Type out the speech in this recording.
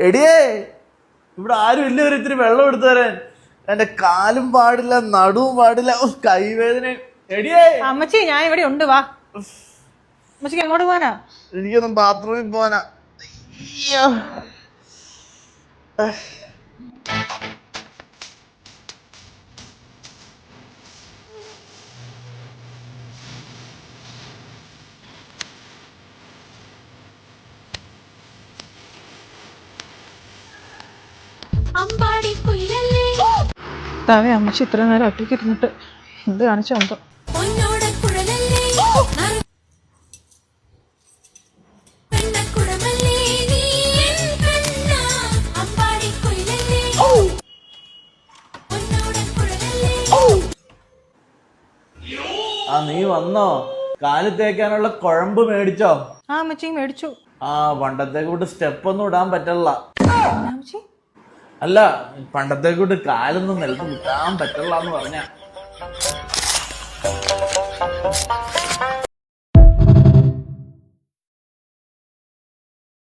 എടിയേ, ഇവിടെ ആരും ഇല്ല ഒരു ഇത്തിരി വെള്ളം എടുത്തു തരാൻ. എന്റെ കാലും പാടില്ല, നടുവും പാടില്ല, കൈവേദന. എടിയേ അമ്മച്ചി, ഞാൻ ഇവിടെ ഉണ്ട്, വാ. അമ്മച്ചിക്ക് എങ്ങോട്ട് പോവാനാ? എനിക്കൊന്നും ബാത്റൂമിൽ പോവാനാ. അയ്യോ. താവേ, അമ്മച്ചി ഇത്ര നേരം ഒറ്റയ്ക്ക് ഇരുന്നിട്ട് എന്ത് കാണിച്ചോ എന്തോ. ആ, നീ വന്നോ? കാല് തേക്കാനുള്ള കുഴമ്പ് മേടിച്ചോ? ആ അമ്മച്ചി, മേടിച്ചു. ആ, പണ്ടത്തെ കൂട്ട് സ്റ്റെപ്പ് ഒന്നും ഇടാൻ പറ്റില്ല. അമ്മച്ചി, അല്ല, പണ്ടത്തെ കൂട്ട് കാലൊന്നും നിലത്ത് കുത്താൻ പറ്റില്ല എന്ന് പറഞ്ഞ.